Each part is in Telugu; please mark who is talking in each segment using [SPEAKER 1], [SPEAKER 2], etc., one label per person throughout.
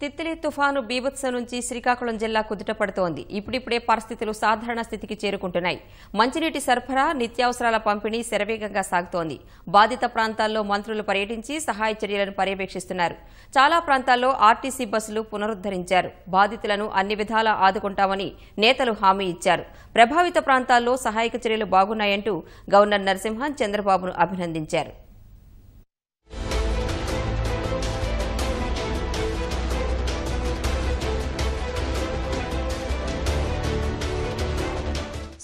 [SPEAKER 1] తిత్లీ తుఫాను బీభత్సం నుంచి శ్రీకాకుళం జిల్లా కుదుటపడుతోంది. ఇప్పుడిప్పుడే పరిస్థితులు సాధారణ స్థితికి చేరుకుంటున్నాయి. మంచినీటి సరఫరా, నిత్యావసరాల పంపిణీ శరవేగంగా సాగుతోంది. బాధిత ప్రాంతాల్లో మంత్రులు పర్యటించి సహాయ చర్యలను పర్యవేక్షిస్తున్నారు. చాలా ప్రాంతాల్లో ఆర్టీసీ బస్సులు పునరుద్దరించారు. బాధితులను అన్ని విధాలా ఆదుకుంటామని నేతలు హామీ ఇచ్చారు. ప్రభావిత ప్రాంతాల్లో సహాయక చర్యలు బాగున్నాయంటూ గవర్నర్ నరసింహన్ చంద్రబాబును అభినందించారు.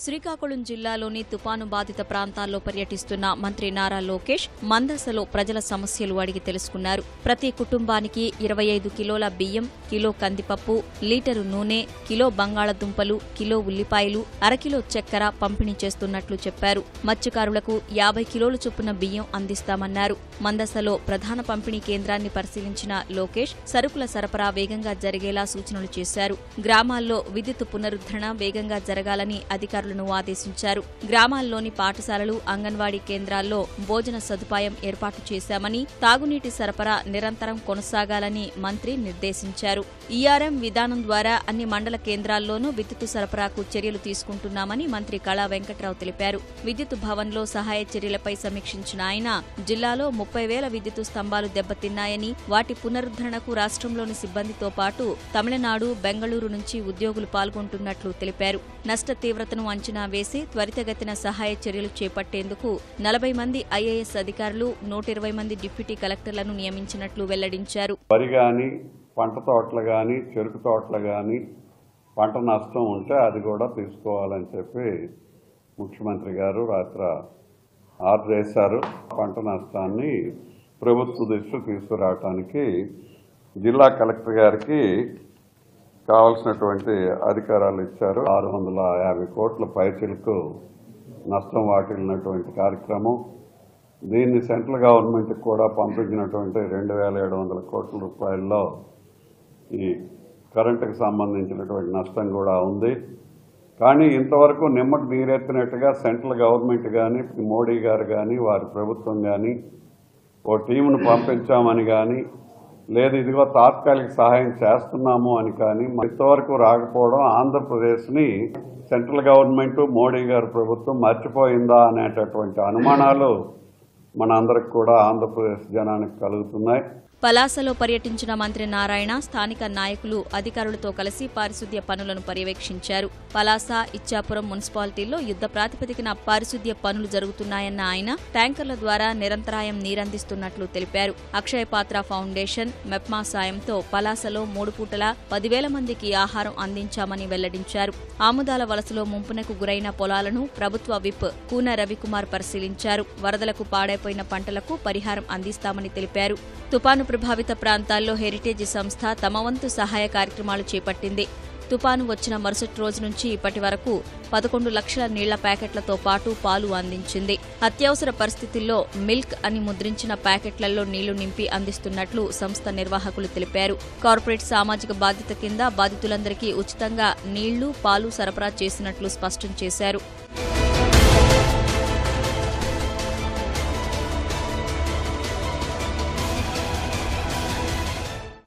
[SPEAKER 1] శ్రీకాకుళం జిల్లాలోని తుపాను బాధిత ప్రాంతాల్లో పర్యటిస్తున్న మంత్రి నారా లోకేష్ మందసలో ప్రజల సమస్యలు అడిగి తెలుసుకున్నారు. ప్రతి కుటుంబానికి 25 కిలోల బియ్యం, కిలో కందిపప్పు, లీటరు నూనె, కిలో బంగాళదుంపలు, కిలో ఉల్లిపాయలు, అరకిలో చక్కెర పంపిణీ చేస్తున్నట్లు చెప్పారు. మత్స్యకారులకు 50 కిలోల చొప్పున బియ్యం అందిస్తామన్నారు. మందసలో ప్రధాన పంపిణీ కేంద్రాన్ని పరిశీలించిన లోకేష్ సరుకుల సరఫరా వేగంగా జరిగేలా సూచనలు చేశారు. గ్రామాల్లో విద్యుత్ పునరుద్ధరణ వేగంగా జరగాలని అధికారులు ఆదేశించారు. గ్రామాల్లోని పాఠశాలలు, అంగన్వాడీ కేంద్రాల్లో భోజన సదుపాయం ఏర్పాటు చేశామని, తాగునీటి సరఫరా నిరంతరం కొనసాగాలని మంత్రి నిర్దేశించారు. ఈఆర్ఎం విధానం ద్వారా అన్ని మండల కేంద్రాల్లోనూ విద్యుత్ సరఫరాకు చర్యలు తీసుకుంటున్నామని మంత్రి కళా వెంకట్రావు తెలిపారు. విద్యుత్ భవన్లో సహాయ చర్యలపై సమీక్షించిన ఆయన జిల్లాలో 30,000 విద్యుత్ స్తంభాలు దెబ్బతిన్నాయని, వాటి పునరుద్ధరణకు రాష్ట్రంలోని సిబ్బందితో పాటు తమిళనాడు, బెంగళూరు నుంచి ఉద్యోగులు పాల్గొంటున్నట్లు తెలిపారు. నష్ట తీవ్రతను అంచనా వేసి త్వరితగతిన సహాయ చర్యలు చేపట్టేందుకు 40 మంది ఐఏఎస్ అధికారులు, 120 మంది డిప్యూటీ కలెక్టర్లను నియమించినట్లు వెల్లడించారు.
[SPEAKER 2] వరి గాని, పంట తోటలు గాని, చెరుకు తోటలు గాని పంట నష్టం ఉంటే అది కూడా తీసుకోవాలని చెప్పి ముఖ్యమంత్రి గారు రాత్రి ఆర్డర్ చేశారు. పంట నష్టాన్ని ప్రభుత్వ దృష్టికి తీసుకురావడానికి జిల్లా కలెక్టర్ గారికి కావాల్సినటువంటి అధికారాలు ఇచ్చారు. 650 కోట్ల పైచిలకు నష్టం వాటిల్లినటువంటి కార్యక్రమం. దీన్ని సెంట్రల్ గవర్నమెంట్కి కూడా పంపించినటువంటి 2,700 కోట్ల రూపాయల్లో ఈ కరెంటుకు సంబంధించినటువంటి నష్టం కూడా ఉంది. కానీ ఇంతవరకు నిమ్మకు నీరెత్తినట్టుగా సెంట్రల్ గవర్నమెంట్ కానీ, మోడీ గారు కానీ, వారి ప్రభుత్వం కానీ ఓ టీమును పంపించామని కానీ, లేదు ఇదిగో తాత్కాలిక సహాయం చేస్తున్నాము అని కానీ ఇంతవరకు రాకపోవడం ఆంధ్రప్రదేశ్ని సెంట్రల్ గవర్నమెంట్, మోడీ గారి ప్రభుత్వం మర్చిపోయిందా అనేటటువంటి అనుమానాలు మనందరికి కూడా ఆంధ్రప్రదేశ్ జనానికి కలుగుతున్నాయి.
[SPEAKER 1] పలాసలో పర్యటించిన మంత్రి నారాయణ స్థానిక నాయకులు, అధికారులతో కలిసి పారిశుద్ధ్య పనులను పర్యవేక్షించారు. పలాస, ఇచ్చాపురం మున్సిపాలిటీల్లో యుద్ధ ప్రాతిపదికన పారిశుద్ధ్య పనులు జరుగుతున్నాయన్న ఆయన ట్యాంకర్ల ద్వారా నిరంతరాయం నీరందిస్తున్నట్లు తెలిపారు. అక్షయ పాత్ర ఫౌండేషన్, మెప్మా సాయంతో పలాసలో 3 పూటలా 10,000 మందికి ఆహారం అందించామని వెల్లడించారు. ఆముదాల వలసలో ముంపునకు గురైన పొలాలను ప్రభుత్వ విప్ కూన రవికుమార్ పరిశీలించారు. వరదలకు పాడైపోయిన పంటలకు పరిహారం అందిస్తామని తెలిపారు. తుపాను ప్రభావిత ప్రాంతాల్లో హెరిటేజ్ సంస్థ తమ వంతు సహాయ కార్యక్రమాలు చేపట్టింది. తుపాను వచ్చిన మరుసటి రోజు నుంచి ఇప్పటి వరకు 11 లక్షల నీళ్ల ప్యాకెట్లతో పాటు పాలు అందించింది. అత్యవసర పరిస్థితుల్లో మిల్క్ అని ముద్రించిన ప్యాకెట్లలో నీళ్లు నింపి అందిస్తున్నట్లు సంస్థ నిర్వాహకులు తెలిపారు. కార్పొరేట్ సామాజిక బాధ్యత కింద బాధితులందరికీ ఉచితంగా నీళ్లు, పాలు సరఫరా చేసినట్లు స్పష్టం చేశారు.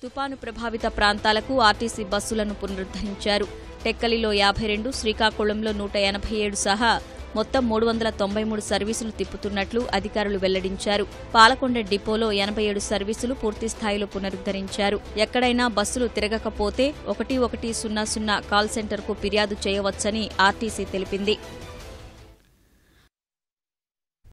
[SPEAKER 1] తుపాను ప్రభావిత ప్రాంతాలకు ఆర్టీసీ బస్సులను పునరుద్దరించారు. టెక్కలిలో 52, శ్రీకాకుళంలో 187 సహా మొత్తం 393 సర్వీసులు తిప్పుతున్నట్లు అధికారులు వెల్లడించారు. పాలకొండ డిపోలో 87 సర్వీసులు పూర్తిస్థాయిలో పునరుద్దరించారు. ఎక్కడైనా బస్సులు తిరగకపోతే 1100 కాల్ సెంటర్కు ఫిర్యాదు చేయవచ్చని ఆర్టీసీ తెలిపింది.